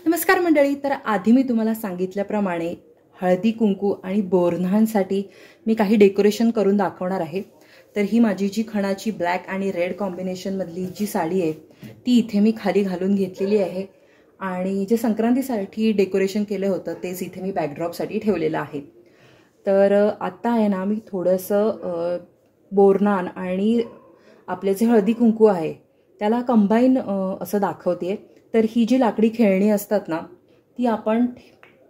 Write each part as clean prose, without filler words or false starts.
नमस्कार मंडळी. तर आधी मी तुम्हाला सांगितल्याप्रमाणे हळदी कुंकू आणि बोरन्हांसाठी मी काही डेकोरेशन करून दाखवणार आहे. तर ही माझी जी खणाची ब्लॅक आणि रेड कॉम्बिनेशनमधली जी साडी आहे ती इथे मी खाली घालून घेतलेली आहे आणि जे संक्रांतीसाठी डेकोरेशन केलं होतं तेच इथे मी बॅकड्रॉपसाठी ठेवलेलं आहे. तर आत्ता आहे ना मी थोडंसं बोरन्हान आणि आपले जे हळदी कुंकू आहे त्याला कंबाईन असं दाखवते. तर ही जी लाकडी खेळणी असतात ना ती आपण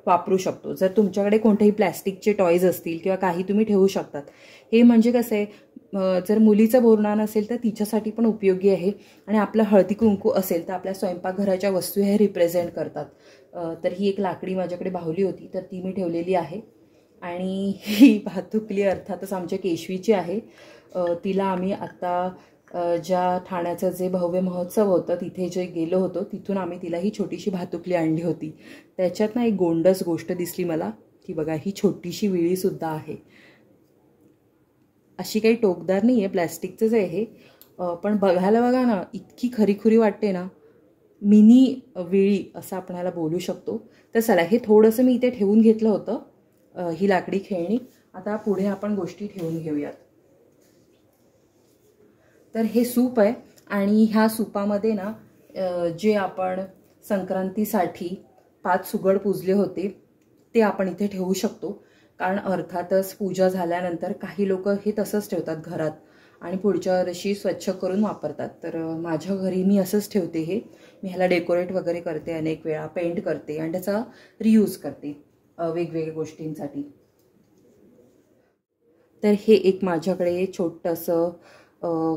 वापरू शकतो. जर तुमच्याकडे कोणतेही प्लॅस्टिकचे टॉयज असतील किंवा काही तुम्ही ठेवू शकतात. हे म्हणजे कसं आहे, जर मुलीचं बोरन्हान असेल तर तिच्यासाठी पण उपयोगी आहे आणि आपलं हळदी कुंकू असेल तर आपल्या स्वयंपाकघराच्या वस्तू हे रिप्रेझेंट करतात. तर ही एक लाकडी माझ्याकडे बाहुली होती तर ती मी ठेवलेली आहे आणि ही भातुकली अर्थातच आमच्या केशवीची आहे. तिला आम्ही आत्ता ज्या ठाण्याचं जे भव्य महोत्सव होतं तिथे जे गेलो होतो तिथून आम्ही तिला ही छोटीशी भातुकली आणली होती. त्याच्यात ना एक गोंडस गोष्ट दिसली मला की बघा ही छोटीशी विळीसुद्धा आहे. अशी काही टोकदार नाही आहे, प्लॅस्टिकचंच आहे हे, पण बघायला बघा ना इतकी खरीखुरी वाटते ना. मिनी विळी असं आपणाला बोलू शकतो. तर चला हे थोडंसं मी इथे ठेवून घेतलं होतं ही लाकडी खेळणी. आता पुढे आपण गोष्टी ठेवून घेऊयात. तर हे सूप आहे आणि ह्या सूपामध्ये ना जे आपण संक्रांतीसाठी 5 सुगड पूजले होते ते आपण इथे ठेवू शकतो. कारण अर्थातच पूजा झाल्यानंतर काही लोक हे तसंच ठेवतात घरात आणि पुढच्या वर्षी स्वच्छ करून वापरतात. तर माझ्या घरी मी असंच ठेवते. हे मी ह्याला डेकोरेट वगैरे करते, अनेक वेळा पेंट करते आणि त्याचा रियूज करते वेगवेगळ्या गोष्टींसाठी. तर हे एक माझ्याकडे छोटंसं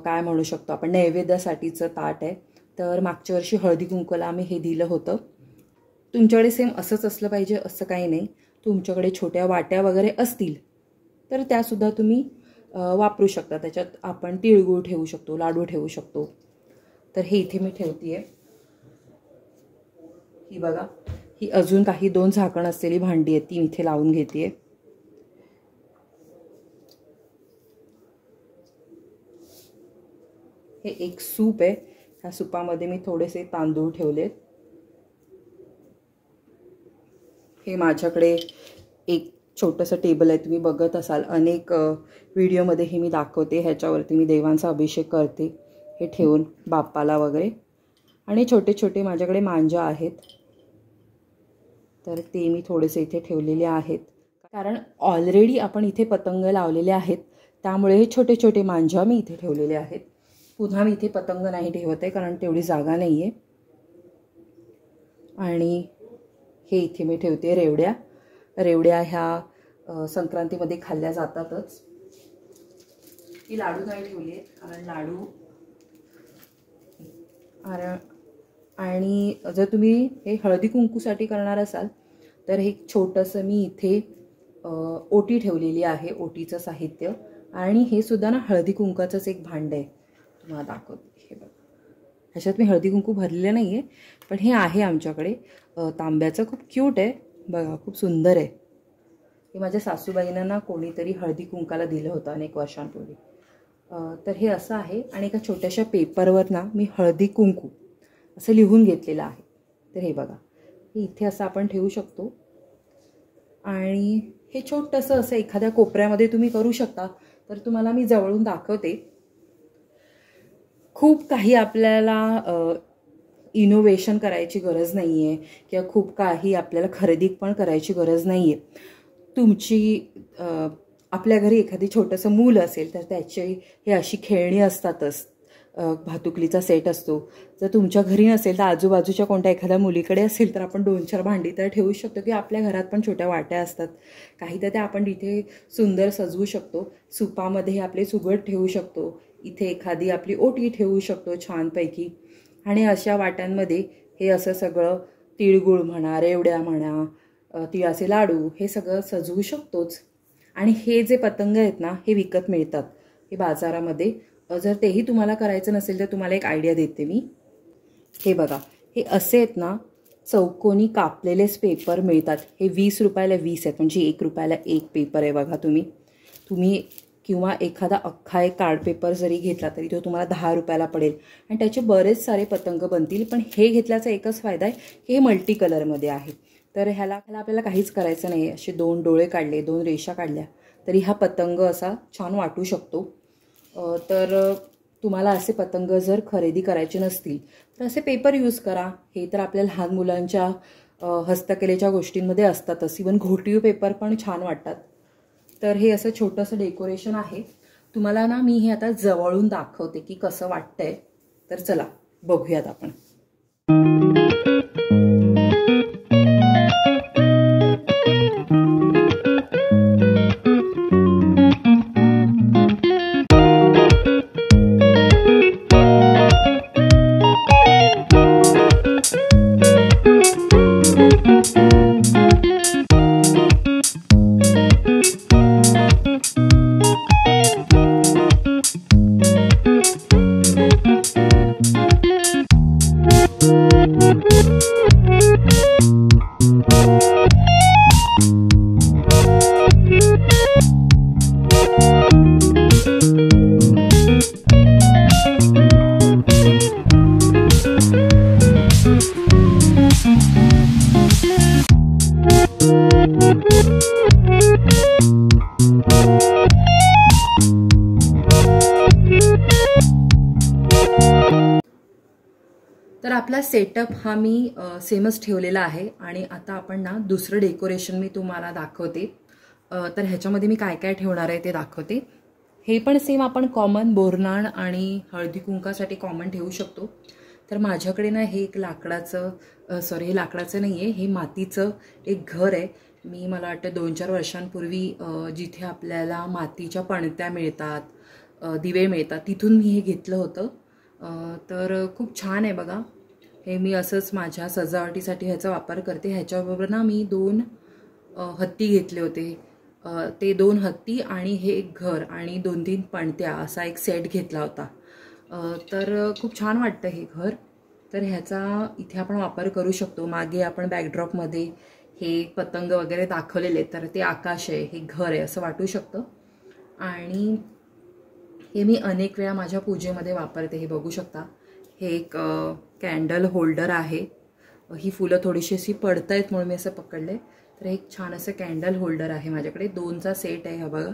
काय म्हणू शकतो आपण नैवेद्यासाठीचं ताट आहे. तर मागच्या वर्षी हळदी कुंकूला आम्ही हे दिलं होतं. तुमच्याकडे सेम असंच असलं पाहिजे असं काही नाही. तुमच्याकडे छोट्या वाट्या वगैरे असतील तर त्यासुद्धा तुम्ही वापरू शकता. त्याच्यात आपण तिळगुळ ठेवू शकतो, लाडू ठेवू शकतो. तर हे इथे मी ठेवते. ही बघा, ही अजून काही 2 झाकण असलेली भांडी आहेत ती इथे लावून घेते. हे एक सूप आहे. ह्या सूपामध्ये मी थोडेसे तांदूळ ठेवलेत. हे माझ्याकडे एक छोटंसं टेबल आहे, तुम्ही बघत असाल अनेक व्हिडिओमध्ये हे मी दाखवते. ह्याच्यावरती मी देवांचा अभिषेक करते हे ठेवून बाप्पाला वगैरे. आणि छोटे छोटे माझ्याकडे मांजा आहेत तर ते मी थोडेसे इथे ठेवलेले आहेत. कारण ऑलरेडी आपण इथे पतंग लावलेले आहेत त्यामुळे हे छोटे छोटे मांजा मी इथे ठेवलेले आहेत. पुन्हा मी इथे पतंग नाही ठेवत आहे कारण तेवढी जागा नाही आहे. आणि हे इथे मी ठेवते रेवड्या. रेवड्या ह्या संक्रांतीमध्ये खाल्ल्या जातातच. ही लाडू नाही ठेवली आहेत कारण लाडू आणि जर तुम्ही हे हळदी कुंकूसाठी करणार असाल तर हे छोटंसं मी इथे ओटी ठेवलेली आहे, ओटीचं साहित्य. आणि हे सुद्धा ना हळदी कुंकाचंच एक भांडं आहे, तुम्हाला दाखवते. हे बघा, ह्याच्यात मी हळदी कुंकू भरलेलं नाही आहे पण हे आहे आमच्याकडे तांब्याचं. खूप क्यूट आहे बघा, खूप सुंदर आहे. हे माझ्या सासूबाईंना ना कोणीतरी हळदी कुंकाला दिलं होतं अनेक वर्षांपूर्वी. तर हे असं आहे आणि एका छोट्याशा पेपरवर ना मी हळदी कुंकू असं लिहून घेतलेलं आहे. तर हे बघा, हे इथे असं आपण ठेवू शकतो आणि हे छोटंसं असं एखाद्या कोपऱ्यामध्ये तुम्ही करू शकता. तर तुम्हाला मी जवळून दाखवते. खूप काही आपल्याला इनोव्हेशन करायची गरज नाही आहे किंवा खूप काही आपल्याला खरेदी पण करायची गरज नाही आहे. तुमची आपल्या घरी एखादी छोटंसं मूल असेल तर त्याची हे अशी खेळणी असतातच. भातुकलीचा सेट असतो. जर तुमच्या घरी नसेल तर आजूबाजूच्या कोणत्या एखाद्या मुलीकडे असेल तर आपण 2-4 भांडी तर ठेवू शकतो. की आपल्या घरात पण छोट्या वाट्या असतात काही, तर त्या आपण तिथे सुंदर सजवू शकतो. सुपामध्ये आपले सुगड ठेवू शकतो, इथे एखादी आपली ओटी ठेवू शकतो छानपैकी. आणि अशा वाट्यांमध्ये हे असं सगळं तिळगुळ म्हणा, रेवड्या म्हणा, तिळाचे लाडू हे सगळं सजवू शकतोच. आणि हे जे पतंग आहेत ना हे विकत मिळतात हे बाजारामध्ये. जर तेही तुम्हाला करायचं नसेल तर तुम्हाला एक आयडिया देते मी. हे बघा, हे असे आहेत ना चौकोनी कापलेलेच पेपर मिळतात. हे 20 रुपयाला 20 आहेत म्हणजे 1 रुपयाला 1 पेपर आहे. बघा तुम्ही किंवा एखादा अख्खा एक कार्ड पेपर जरी घेतला तरी तो तुम्हाला 10 रुपयाला पडेल आणि त्याचे बरेच सारे पतंग बनतील. पण हे घेतल्याचा एकच फायदा आहे की हे मल्टी कलरमध्ये आहे. तर ह्याला आपल्याला काहीच करायचं नाही. असे 2 डोळे काढले, 2 रेषा काढल्या तरी हा पतंग असा छान वाटू शकतो. तर तुम्हाला असे पतंग जर खरेदी करायचे नसतील तर असे पेपर यूज करा. हे तर आपल्या लहान मुलांच्या हस्तकलेच्या गोष्टींमध्ये असतातच. इवन घोटीव पेपर पण छान वाटतात. तर हे असं छोटंसं डेकोरेशन आहे. तुम्हाला ना मी हे आता जवळून दाखवते की कसं वाटतंय. तर चला बघूयात आपण. तर आपला सेटअप हा मी सेमच ठेवलेला आहे आणि आता आपण ना दुसरं डेकोरेशन मी तुम्हाला दाखवते. तर ह्याच्यामध्ये मी काय काय ठेवणार आहे ते दाखवते. हे पण सेम आपण कॉमन बोरनाण आणि हळदी कुंकासाठी कॉमन ठेवू शकतो. तर माझ्याकडे ना हे एक लाकडाचं हे लाकडाचं नाही आहे, हे मातीचं एक घर आहे. मला वाटतं 2-4 वर्षांपूर्वी जिथे आपल्याला मातीच्या पणत्या मिळतात, दिवे मिळतात, तिथून मी हे घेतलं होतं. तर खूप छान आहे बघा. हे मी असंच माझ्या सजावटीसाठी ह्याचा वापर करते. ह्याच्याबरोबर ना मी 2 हत्ती घेतले होते. ते 2 हत्ती आणि हे एक घर आणि 2-3 पणत्या असा एक सेट घेतला होता. तर खूप छान वाटतं हे घर. तर ह्याचा इथे आपण वापर करू शकतो. मागे आपण बॅकड्रॉपमध्ये हे पतंग वगैरे दाखवलेले, तर ते आकाश आहे, हे घर आहे असं वाटू शकतं. आणि हे मी अनेक वेळा माझ्या पूजेमध्ये वापरते. हे बघू शकता. हे एक कॅन्डल होल्डर आहे. ही फुलं थोडीशी अशी पडत आहेत म्हणून मी असं पकडले. तर एक छान असं कॅन्डल होल्डर आहे माझ्याकडे. 2चा सेट आहे हा बघा.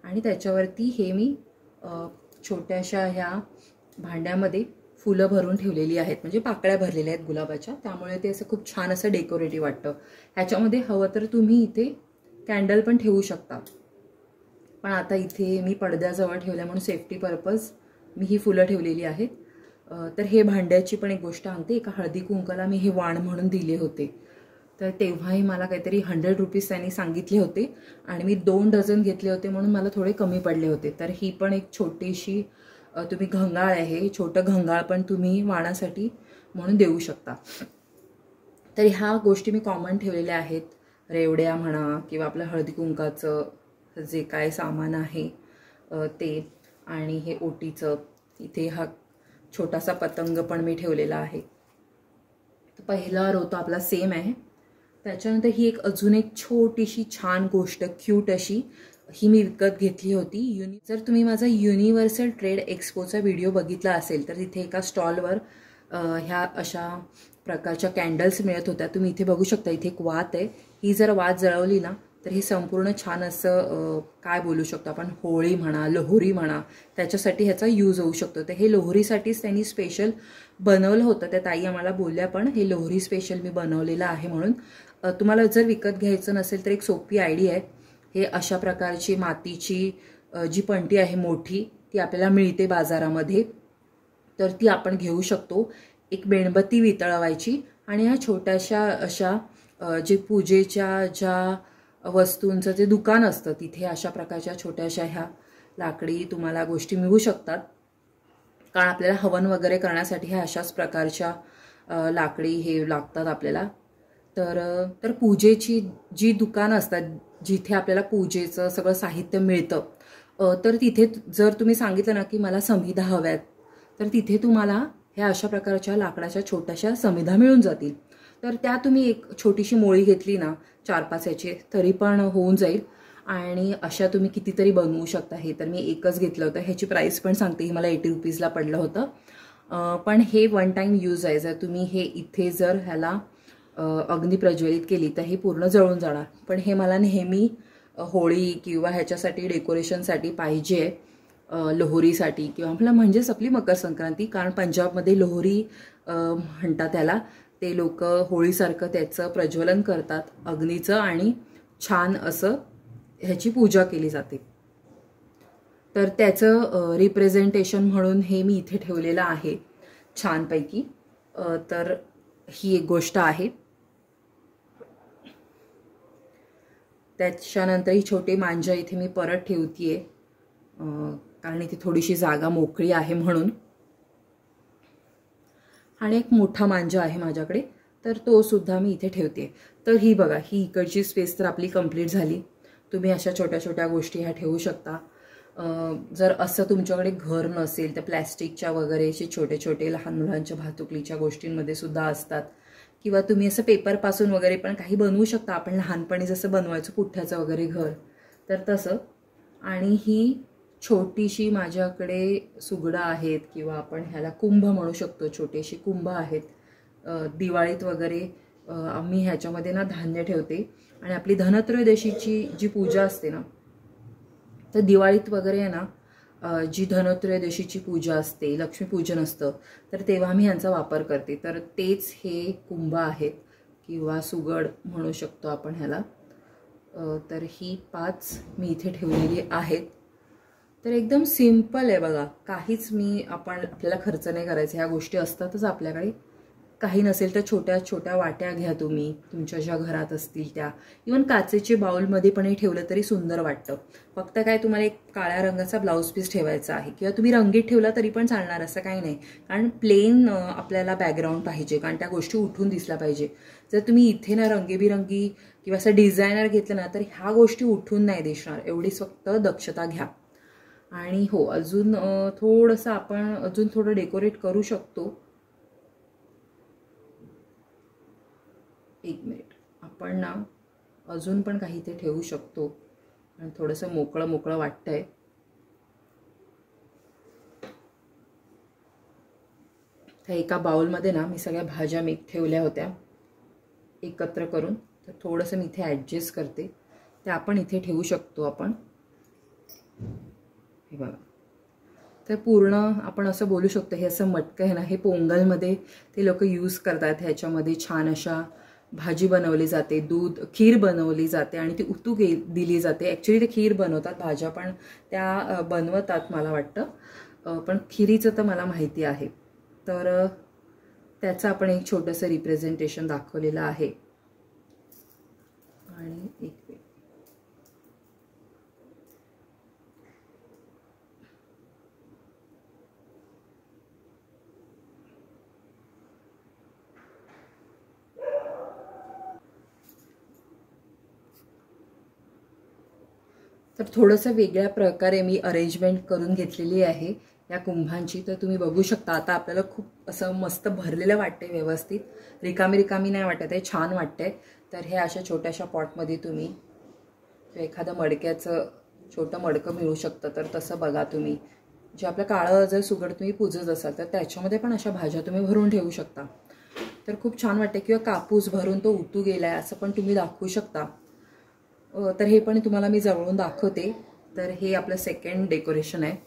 आणि त्याच्यावरती हे मी छोट्याशा ह्या भांड्यामध्ये फुलं भरून ठेवलेली आहेत, म्हणजे पाकळ्या भरलेल्या आहेत गुलाबाच्या. त्यामुळे ते असं खूप छान असं डेकोरेटिव्ह वाटतं. ह्याच्यामध्ये हवं तर तुम्ही इथे कॅन्डल पण ठेवू शकता. पण आता इथे मी पडद्याजवळ ठेवल्या म्हणून सेफ्टी पर्पज मी ही फुलं ठेवलेली आहेत. तर हे भांड्याची पण एक गोष्ट सांगते. एका हळदी कुंकाला मी हे वाण म्हणून दिले होते. तर तेव्हाही मला काहीतरी 100 रुपीज त्यांनी सांगितले होते आणि मी 2 डझन घेतले होते म्हणून मला थोडे कमी पडले होते. तर ही पण एक छोटीशी तुम्ही घंगाळ आहे, छोटं घंगाळ पण तुम्ही वाणासाठी म्हणून देऊ शकता. तर ह्या गोष्टी मी कॉमन ठेवलेल्या आहेत. रेवड्या म्हणा किंवा आपलं हळदी कुंकाचं जे काय सामान आहे ते. आणि हे ओटीचं इथे हा छोटासा पतंग पण मी ठेवलेला आहे. तर पहिला रो तो आपला सेम आहे. त्याच्यानंतर ही एक अजून एक छोटीशी छान गोष्ट क्यूट अशी ही मी विकत घेतली होती. जर तुम्ही माझा युनिव्हर्सल ट्रेड एक्सपोचा व्हिडिओ बघितला असेल तर तिथे एका स्टॉलवर ह्या अशा प्रकारच्या कॅन्डल्स मिळत होत्या. तुम्ही इथे बघू शकता. इथे एक वात आहे. ही जर वात जळवली ना तर हे संपूर्ण छान असं काय बोलू शकतो आपण, होळी म्हणा, लोहरी म्हणा, त्याच्यासाठी ह्याचा यूज होऊ शकतो. तर हे लोहरीसाठीच त्यांनी स्पेशल बनवलं होतं. त्या ताई आम्हाला बोलल्या पण हे लोहरी स्पेशल मी बनवलेलं आहे म्हणून. तुम्हाला जर विकत घ्यायचं नसेल तर एक सोपी आयडिया आहे. हे अशा प्रकारची मातीची जी पणती आहे मोठी ती आपल्याला मिळते बाजारामध्ये. तर ती आपण घेऊ शकतो. एक मेणबत्ती वितळवायची आणि ह्या छोट्याशा अशा जे पूजेच्या ज्या वस्तूंचं जे दुकान असतं तिथे अशा प्रकारच्या छोट्याशा ह्या लाकडी तुम्हाला गोष्टी मिळू शकतात. कारण आपल्याला हवन वगैरे करण्यासाठी ह्या अशाच प्रकारच्या लाकडी हे लागतात आपल्याला. तर पूजेची जी दुकानं असतात जिथे आपल्याला पूजेचं सगळं साहित्य मिळतं, तर तिथे जर तुम्ही सांगितलं ना की मला समिधा हव्यात तर तिथे तुम्हाला ह्या अशा प्रकारच्या लाकडाच्या छोट्याशा समिधा मिळून जातील. तर त्या तुम्ही एक छोटीशी मोळी घेतली ना 4-5 याची तरी पण होऊन जाईल. आणि अशा तुम्ही कितीतरी बनवू शकता. हे तर मी एकच घेतलं होतं. ह्याची प्राईस पण सांगते, ही मला 80 रुपीजला पडलं होतं. पण हे वन टाईम यूज आहे. जर तुम्ही हे इथे जर ह्याला अग्नी प्रज्वलित केली तर हे पूर्ण जळून जाणार. पण हे मला नेहमी होळी किंवा ह्याच्यासाठी डेकोरेशनसाठी पाहिजे, लोहरीसाठी किंवा आपलं म्हणजेच आपली मकर संक्रांती. कारण पंजाबमध्ये लोहरी म्हणतात त्याला. ते लोक होळीसारखं त्याचं प्रज्वलन करतात अग्नीचं आणि छान असं ह्याची पूजा केली जाते. तर त्याचं रिप्रेझेंटेशन म्हणून हे मी इथे ठेवलेलं आहे छानपैकी. तर ही एक गोष्ट आहे. त्याच्यानंतर ही छोटे मांजा इथे मी परत ठेवतीये, कारण इथे थोडीशी जागा मोकळी आहे म्हणून. आणि एक मोठा मांजा आहे माझ्याकडे, तर तो सुद्धा मी इथे ठेवते. तर ही बघा, ही इकडची स्पेस तर आपली कंप्लीट झाली. तुम्ही अशा छोट्या छोट्या गोष्टी ह्या ठेवू शकता. जर असं तुमच्याकडे घर नसेल तर प्लॅस्टिकच्या वगैरे असे छोटे छोटे लहान मुलांच्या भातुकलीच्या गोष्टींमध्ये सुद्धा असतात. किंवा तुम्ही असं पेपरपासून वगैरे पण काही बनवू शकता. आपण लहानपणी जसं बनवायचो पुठ्ठ्याचं वगैरे घर, तर तसं. आणि ही छोटीशी माझ्याकडे सुगडं आहेत किंवा आपण ह्याला कुंभ म्हणू शकतो, छोटेशी कुंभ आहेत. दिवाळीत वगैरे आम्ही ह्याच्यामध्ये ना धान्य ठेवते. आणि आपली धनत्रयोदशीची जी पूजा असते ना, तर दिवाळीत वगैरे आहे ना, जी धनत्रयोदशीची पूजा असते, लक्ष्मीपूजन असतं, तर तेव्हा मी ह्यांचा वापर करते. तर तेच हे कुंभ आहेत किंवा सुगड म्हणू शकतो आपण ह्याला. तर ही 5 मी इथे ठेवलेली आहेत. तर एकदम सिंपल आहे बघा, काहीच आपल्याला खर्च नाही करायचा. ह्या गोष्टी असतातच आपल्याकडे. काही नसेल तर छोट्या छोट्या वाट्या घ्या तुम्ही, तुमच्या ज्या घरात असतील त्या. इवन काचेच्या बाउलमध्ये पण हे ठेवलं तरी सुंदर वाटतं. फक्त काय, तुम्हाला एक काळ्या रंगाचा ब्लाऊज पीस ठेवायचा आहे किंवा तुम्ही रंगीत ठेवला तरी पण चालणार, असं काही नाही. कारण प्लेन आपल्याला बॅकग्राऊंड पाहिजे, कारण त्या गोष्टी उठून दिसल्या पाहिजे. जर तुम्ही इथे ना रंगीबिरंगी किंवा असं डिझायनर घेतलं ना, तर ह्या गोष्टी उठून नाही दिसणार. एवढीच फक्त दक्षता घ्या. आणि हो, अजून थोडंसं आपण अजून थोडं डेकोरेट करू शकतो. एक मिनिट, आपण ना अजून पण काही ते ठेवू शकतो. आणि थोडंसं मोकळं मोकळं वाटतंय. तर एका बाउलमध्ये ना मी सगळ्या भाज्या ठेवल्या होत्या एकत्र करून. तर थोडंसं मी इथे ॲडजस्ट करते. ते आपण इथे ठेवू शकतो आपण. हे बघा, तर पूर्ण आपण असं बोलू शकतो, हे असं मटकं आहे ना, हे पोंगलमध्ये ते लोक यूज करतात. ह्याच्यामध्ये छान अशा भाजी बनवली जाते, दूध खीर बनवली जाते आणि ती उतू दिली जाते. ॲक्च्युली ते खीर बनवतात, भाज्या पण त्या बनवतात मला वाटतं. पण खिरीचं तर मला माहिती आहे. तर त्याचं आपण एक छोटंसं रिप्रेझेंटेशन दाखवलेलं आहे. आणि एक तर थोडंसं वेगळ्या प्रकारे मी अरेंजमेंट करून घेतलेली आहे या कुंभांची. तर तुम्ही बघू शकता, आता आपल्याला खूप असं मस्त भरलेलं वाटतंय, व्यवस्थित रिकामी रिकामी नाही वाटत आहे, छान वाटतंय. तर हे अशा छोट्याशा पॉटमध्ये तुम्ही एखादं मडक्याचं छोटं मडकं मिळू शकतं. तर तसं बघा तुम्ही, जे आपलं काळं जर सुगड तुम्ही पूजत असाल तर त्याच्यामध्ये पण अशा भाज्या तुम्ही भरून ठेवू शकता. तर खूप छान वाटते. किंवा कापूस भरून तो उतू गेलाय असं पण तुम्ही दाखवू शकता. तर हे पण तुम्हाला मी जवळून दाखवते. तर हे आपलं सेकंड डेकोरेशन आहे.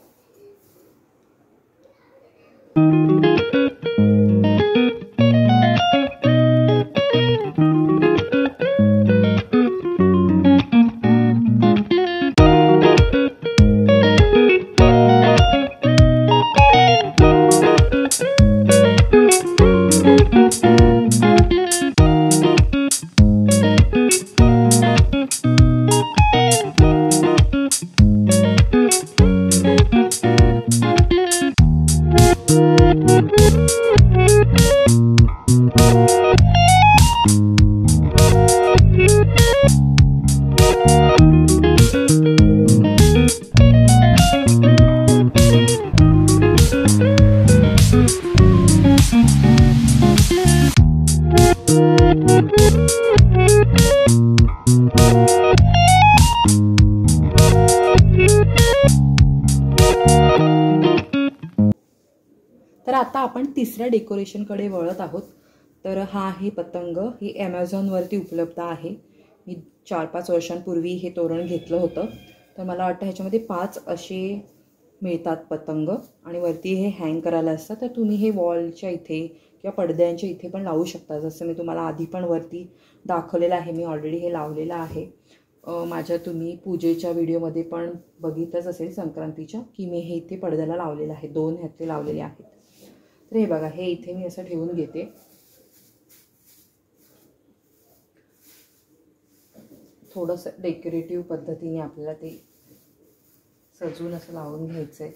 आता आपण तिसऱ्या डेकोरेशनकडे वळत आहोत. तर हा आहे पतंग. हे ॲमेझॉनवरती उपलब्ध आहे. मी 4-5 वर्षांपूर्वी हे तोरण घेतलं होतं. तर मला वाटतं ह्याच्यामध्ये 5 असे मिळतात पतंग आणि वरती हे हँग करायला असतात. तर तुम्ही हे वॉलच्या इथे किंवा पडद्यांच्या इथे पण लावू शकता. जसं मी तुम्हाला आधी पण वरती दाखवलेलं आहे. मी ऑलरेडी हे लावलेलं आहे. माझ्या तुम्ही पूजेच्या व्हिडिओमध्ये पण बघितलंच असेल संक्रांतीच्या, की मी हे इथे पडद्याला लावलेलं आहे. 2 ह्यातले लावलेले आहेत. तर हे बघा, हे इथे मी असं ठेवून घेते. थोडंसं डेकोरेटिव्ह पद्धतीने आपल्याला ते सजवून असं लावून घ्यायचं आहे.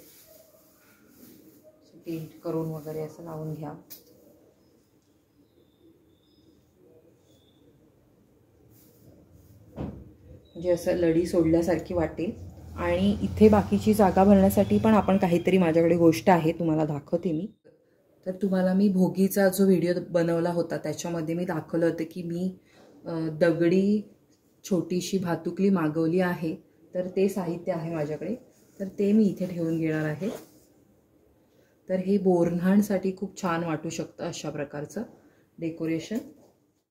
पेंट करून वगैरे असं लावून घ्या. म्हणजे असं लढी सोडल्यासारखी वाटेल. आणि इथे बाकीची जागा भरण्यासाठी पण आपण काहीतरी, माझ्याकडे गोष्ट आहे, तुम्हाला दाखवते मी. तर तुम्हाला मी भोगीचा जो व्हिडिओ बनवला होता त्याच्यामध्ये मी दाखवलं होतं की मी दगडी छोटीशी भातुकली मागवली आहे. तर ते साहित्य आहे माझ्याकडे. तर ते मी इथे ठेवून घेणार आहे. तर हे बोरन्हाणसाठी खूप छान वाटू शकतं अशा प्रकारचं डेकोरेशन.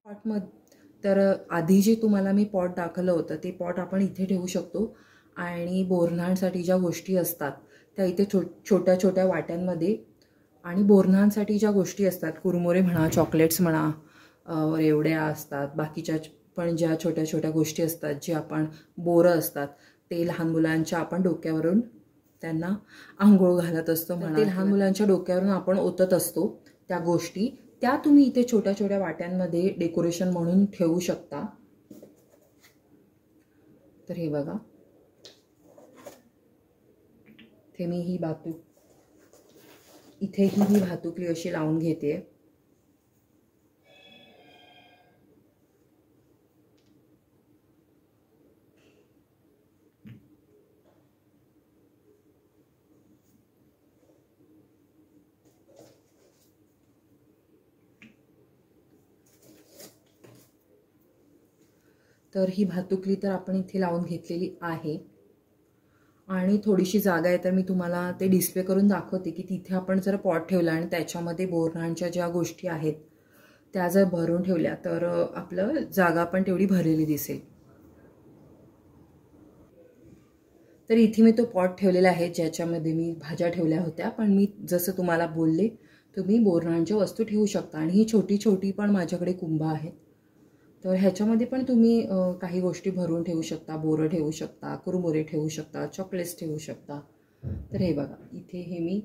पॉटमध्ये तर आधी जे तुम्हाला मी पॉट दाखवलं होतं ते पॉट आपण इथे ठेवू शकतो. आणि बोरन्हाणसाठी ज्या गोष्टी असतात त्या इथे छोट्या छोट्या वाट्यांमध्ये, आणि बोरन्हाणसाठी ज्या गोष्टी असतात, कुरमुरे म्हणा, चॉकलेट्स म्हणा, रेवड्या असतात, बाकीच्या पण ज्या छोट्या छोट्या गोष्टी असतात, जे आपण बोरं असतात ते लहान मुलांच्या आपण डोक्यावरून त्यांना आंघोळ घालत असतो म्हणा, ते लहान मुलांच्या डोक्यावरून आपण ओतत असतो, त्या गोष्टी त्या तुम्ही इथे छोट्या छोट्या वाट्यांमध्ये डेकोरेशन म्हणून ठेवू शकता. तर हे बघा, ते मी ही इथेही ही भातुकली अशी लावून घेते. तर ही भातुकली तर आपण इथे लावून घेतलेली आहे. आणि थोडीशी जागा आहे तर मी तुम्हाला ते डिस्प्ले करून दाखवते की तिथे आपण जर पॉट ठेवला आणि त्याच्यामध्ये बोरन्हाणच्या ज्या गोष्टी आहेत त्या जर भरून ठेवल्या तर आपलं जागा पण तेवढी भरलेली दिसेल. तर इथे मी तो पॉट ठेवलेला आहे ज्याच्यामध्ये मी भाज्या ठेवल्या होत्या. पण मी जसं तुम्हाला बोलले तुम्ही बोरन्हाणच्या वस्तू ठेवू शकता. आणि ही छोटी छोटी पण माझ्याकडे कुंभ आहेत. तर ह्याच्यामध्ये पण तुम्ही काही गोष्टी भरून ठेवू शकता. बोरं ठेवू शकता, कुरमुरे ठेवू शकता, चॉकलेट्स ठेवू शकता. तर हे बघा, इथे हे मी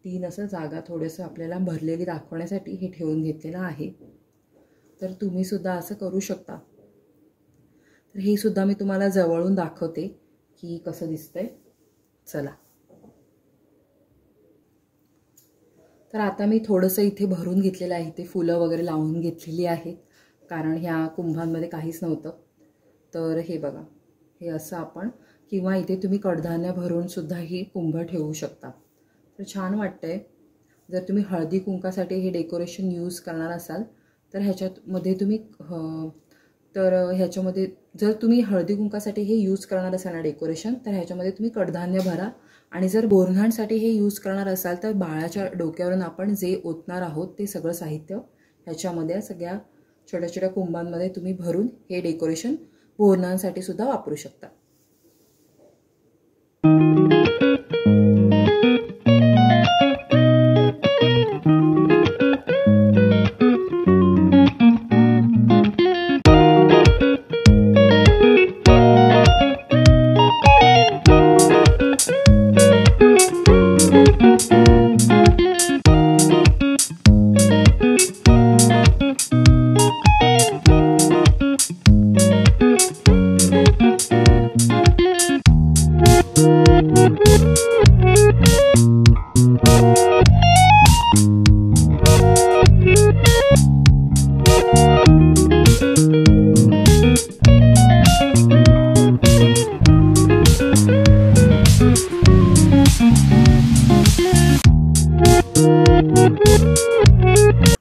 3 असं जागा थोडंसं आपल्याला भरलेली दाखवण्यासाठी हे ठेवून घेतलेलं आहे. तर तुम्ही सुद्धा असं करू शकता. तर हे सुद्धा मी तुम्हाला जवळून दाखवते की कसं दिसतंय. चला, तर आता मी थोडंसं इथे भरून घेतलेलं आहे. इथे फुलं वगैरे लावून घेतलेली आहेत कारण ह्या कुंभांमध्ये काहीच नव्हतं. तर हे बघा, हे असं आपण, किंवा इथे तुम्ही कडधान्य भरून सुद्धा ही कुंभ ठेवू शकता. तर छान वाटतंय. जर तुम्ही हळदी कुंकासाठी हे डेकोरेशन यूज करणार असाल तर ह्याच्यामध्ये तुम्ही ह्याच्यामध्ये जर तुम्ही हळदी कुंकासाठी हे यूज करणार असाल ना डेकोरेशन, तर ह्याच्यामध्ये तुम्ही कडधान्य भरा. आणि जर बोरन्हाणसाठी हे यूज करणार असाल तर बाळाच्या डोक्यावरून आपण जे ओतणार आहोत ते सगळं साहित्य ह्याच्यामध्ये सगळ्या छोट्या छोट्या कुंभांमध्ये तुम्ही भरून हे डेकोरेशन बोरन्हाणसाठी सुद्धा वापरू शकता.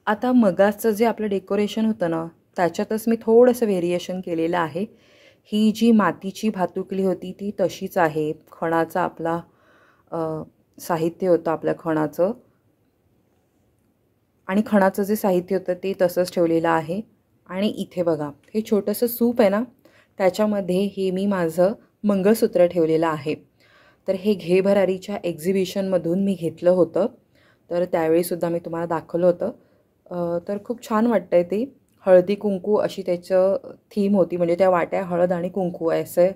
आता मगाचं जे आपलं डेकोरेशन होतं ना त्याच्यातच मी थोडंसं व्हेरिएशन केलेलं आहे. ही जी मातीची भातुकली होती ती तशीच आहे. खणाचा आपला साहित्य होतं आपल्या खणाचं. आणि खणाचं जे साहित्य होतं ते तसंच ठेवलेलं आहे. आणि इथे बघा, हे छोटंसं सूप आहे ना, त्याच्यामध्ये हे मी माझं मंगळसूत्र ठेवलेलं आहे. तर हे घे भरारीच्या एक्झिबिशनमधून मी घेतलं होतं. तर त्यावेळीसुद्धा मी तुम्हाला दाखवलं होतं. तर खूप छान वाटतं आहे ते. हळदी कुंकू अशी त्याचं थीम होती, म्हणजे त्या वाट्या हळद आणि कुंकू असं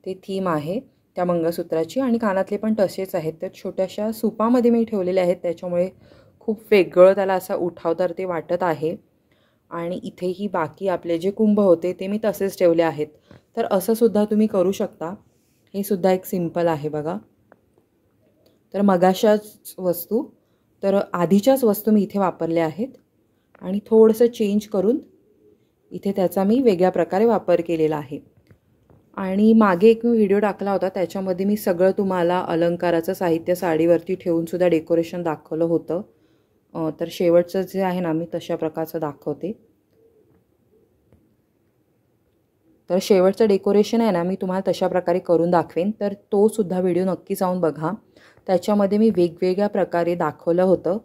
ते थीम आहे त्या मंगळसूत्राची. आणि कानातले पण तसेच आहेत. तर छोट्याशा सुपामध्ये मी ठेवलेले आहेत, त्याच्यामुळे खूप वेगळं त्याला असा उठावदार ते वाटत आहे. आणि इथेही बाकी आपले जे कुंभ होते ते मी तसेच ठेवले आहेत. तर असं सुद्धा तुम्ही करू शकता. हे सुद्धा एक सिंपल आहे बघा. तर मगाशाच वस्तू, तर आधीच्याच वस्तू मी इथे वापरल्या आहेत आणि थोडंसं चेंज करून इथे त्याचा मी वेगळ्या प्रकारे वापर केलेला आहे. आणि मागे एक मी व्हिडिओ टाकला होता, त्याच्यामध्ये मी सगळं तुम्हाला अलंकाराचं साहित्य साडीवरती ठेवूनसुद्धा डेकोरेशन दाखवलं होतं. तर शेवटचं जे आहे ना, मी तशा प्रकारचं दाखवते. तर शेवटचं डेकोरेशन आहे ना, मी तुम्हाला तशा प्रकारे करून दाखवेन. तर तो सुद्धा व्हिडिओ नक्की जाऊन बघा. त्याच्यामध्ये मी वेगवेगळ्या प्रकारे दाखवलं होतं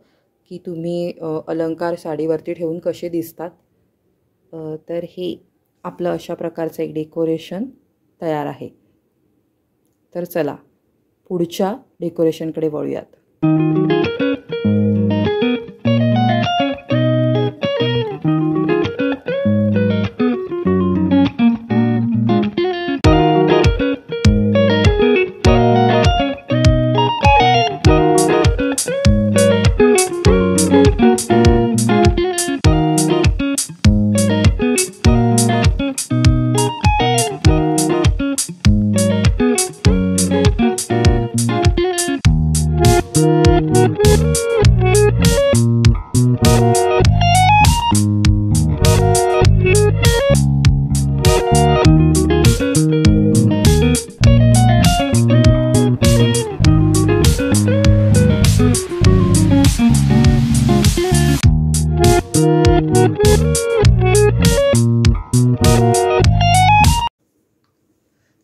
की तुम्ही अलंकार साडीवरती ठेवून कसे दिसतात. तर हे आपलं अशा प्रकारचं एक डेकोरेशन तयार आहे. तर चला पुढच्या डेकोरेशनकडे वळूयात.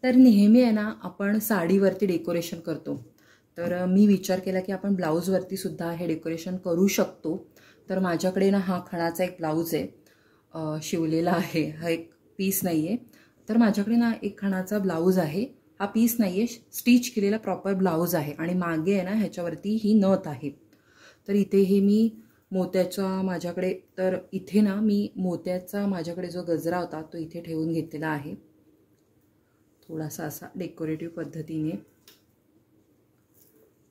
तर नेहमी आहे ना, आपण साडीवरती डेकोरेशन करतो. तर मी विचार केला की आपण ब्लाऊजवरती सुद्धा हे डेकोरेशन करू शकतो. तर माझ्याकडे ना हा खणाचा एक ब्लाऊज आहे, शिवलेला आहे. हा एक पीस नाही आहे. तर माझ्याकडे ना एक खणाचा ब्लाऊज आहे. हा पीस नाही आहे, स्टिच केलेला प्रॉपर ब्लाऊज आहे. आणि मागे आहे ना, ह्याच्यावरती ही नथ आहे. तर इथे हे मी मोत्याचा माझ्याकडे, तर इथे ना मी मोत्याचा माझ्याकडे जो गजरा होता तो इथे ठेवून घेतलेला आहे, थोडासा असा डेकोरेटिव्ह पद्धतीने.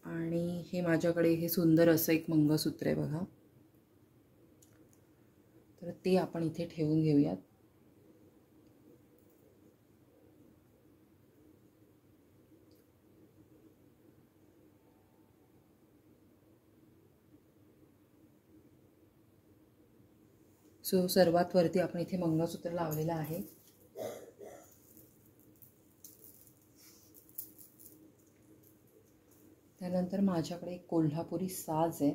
आणि हे माझ्याकडे हे सुंदर असं एक मंगळसूत्र आहे बघा. तर ते आपण इथे ठेवून घेऊयात. सो सर्वात वरती आपण इथे मंगळसूत्र लावलेलं आहे. त्यानंतर माझ्याकडे एक कोल्हापुरी साज आहे,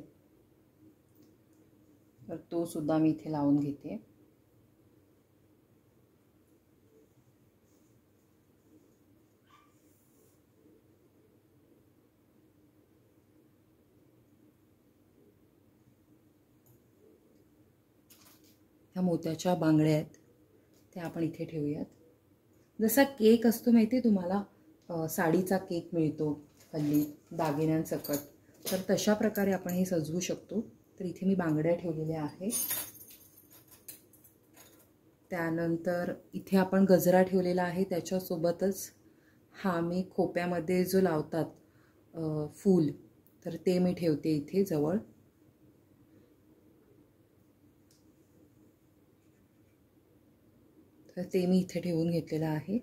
तर तो सुद्धा मी इथे लावून घेते. ह्या मोत्याच्या बांगड्या आहेत त्या आपण इथे ठेवूयात. जसा केक असतो माहिती आहे तुम्हाला, साडीचा केक मिळतो हल्ली दागिन्यांसकट, तर तशा प्रकारे आपण हे सजवू शकतो. तर इथे मी बांगड्या ठेवलेल्या आहे. त्यानंतर इथे आपण गजरा ठेवलेला आहे, त्याच्यासोबतच हा मी खोप्यामध्ये जो लावतात फूल, तर ते मी ठेवते इथे जवळ. तर ते मी इथे ठेवून घेतलेलं आहे.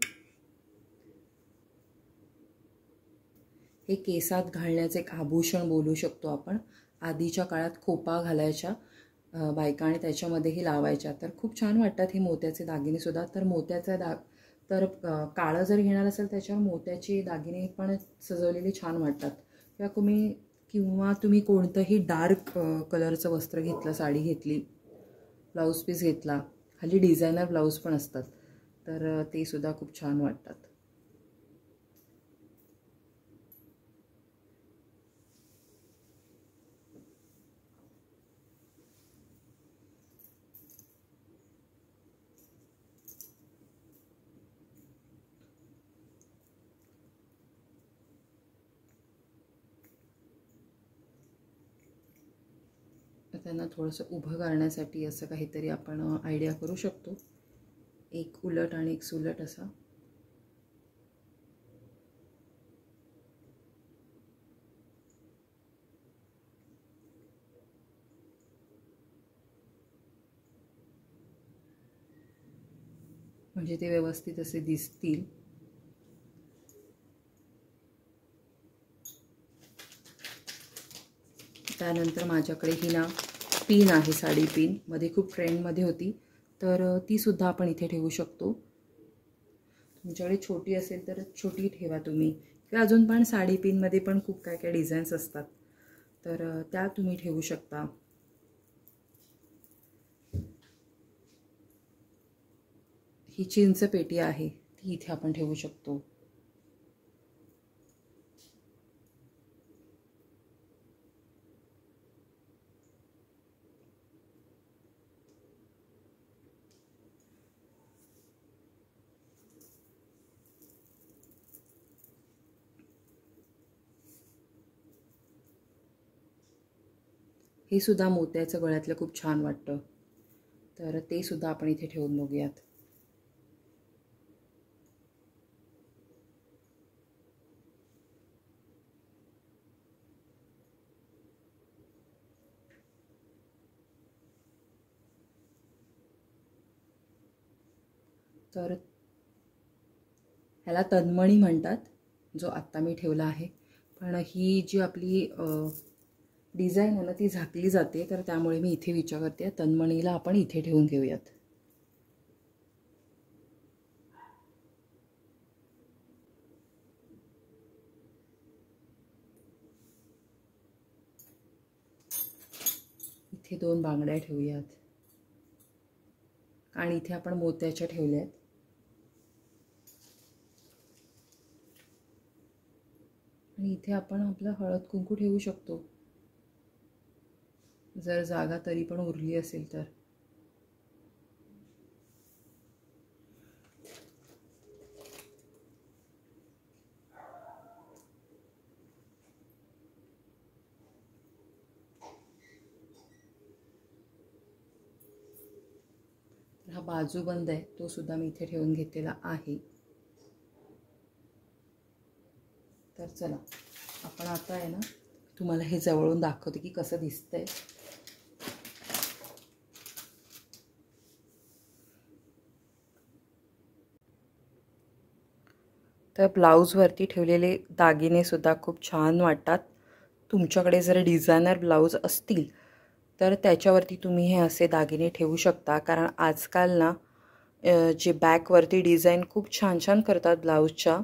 हे केसात घालण्याचे एक आभूषण बोलू शकतो आपण. आधीच्या काळात खोपा घालायच्या बायका आणि त्याच्यामध्येही लावायच्या. तर खूप छान वाटतात हे मोत्याचे दागिने सुद्धा. तर मोत्याचा तर काळं जर घेणार असेल त्याच्यावर मोत्याचे दागिने पण सजवलेले छान वाटतात. किंवा तुम्ही कोणतंही डार्क कलरचं वस्त्र घेतलं, साडी घेतली, ब्लाऊज पीस घेतला, हल्ली डिझायनर ब्लाऊज पण असतात, तर ते सुद्धा खूप छान वाटतात. त्यांना थोडंसं उभं करण्यासाठी असं काहीतरी आपण आयडिया करू शकतो. एक उलट आणि एक सुलट असा. म्हणजे ते व्यवस्थित असे दिसतील. त्यानंतर माझ्याकडे ही ना पिन आहे, साडी पिन मध्ये खूप ट्रेंडमध्ये होती, तर ती सुद्धा आपण इथे ठेवू शकतो. तुमच्याकडे छोटी असेल तर छोटी ठेवा तुम्ही, किंवा अजून पण साडी पिनमध्ये पण खूप काय काय डिझाईन्स असतात, तर त्या तुम्ही ठेवू शकता. ही चिंच पेटी आहे, ती इथे आपण ठेवू शकतो. हे सुद्धा मोत्याचं गळ्यातलं खूप छान वाटतं, तर ते सुद्धा आपण इथे ठेवून बघूयात. तर ह्याला तन्मणी म्हणतात, जो आत्ता मी ठेवला आहे. पण ही जी आपली डिझाईन आहे ना, ती झाकली जाते, तर त्यामुळे मी इथे विचार करते तन्मणीला आपण इथे ठेवून घेऊयात. इथे 2 बांगड्या ठेवूयात, आणि इथे आपण मोत्याच्या ठेवल्यात. आणि इथे आपण आपलं हळद कुंकू ठेवू शकतो, जर जागा तरी पण उरली असेल तर. हा बाजूबंद आहे, तो सुद्धा मी इथे ठेवून घेतलेला आहे. तर चला, आपण आता आहे ना, तुम्हाला हे जवळून दाखवते की कसं दिसतंय. तर ब्लाऊजवरती ठेवलेले दागिने सुद्धा खूप छान वाटतात. तुमच्याकडे जर डिझायनर ब्लाऊज असतील तर त्याच्यावरती तुम्ही हे असे दागिने ठेवू शकता, कारण आजकाल ना जे बॅकवरती डिझाईन खूप छान छान करतात ब्लाऊजच्या,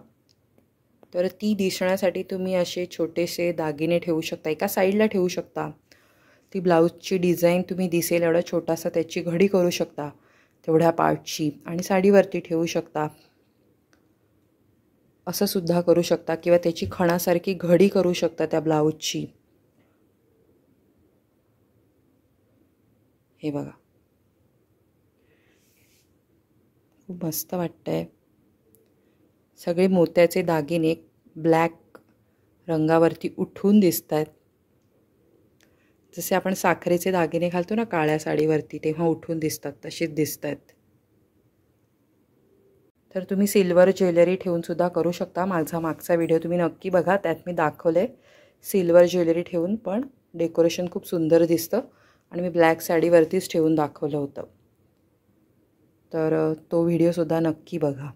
तर ती दिसण्यासाठी तुम्ही असे छोटेसे दागिने ठेवू शकता, एका साईडला ठेवू शकता. ती ब्लाऊजची डिझाईन तुम्ही दिसेल एवढा छोटासा त्याची घडी करू शकता तेवढ्या पार्टची, आणि साडीवरती ठेवू शकता. असं सुद्धा करू शकता, किंवा त्याची खणासारखी घडी करू शकता त्या ब्लाऊजची. हे बघा, खूप मस्त वाटतंय. सगळे मोत्याचे दागिने ब्लॅक रंगावरती उठून दिसत आहेत. जसे आपण साखरेचे दागिने घालतो ना काळ्या साडीवरती, तेव्हा उठून दिसतात, तसेच दिसत आहेत. तर तुम्ही सिल्वर ज्वेलरी ठेवून सुद्धा करू शकता. माझा मागचा व्हिडिओ तुम्ही नक्की बघा, त्यात मी दाखवले सिल्वर ज्वेलरी ठेवून पण डेकोरेशन खूप सुंदर दिसतं, आणि मी ब्लॅक साडीवरतीच ठेवून दाखवलं होतं. तर तो व्हिडिओसुद्धा नक्की बघा.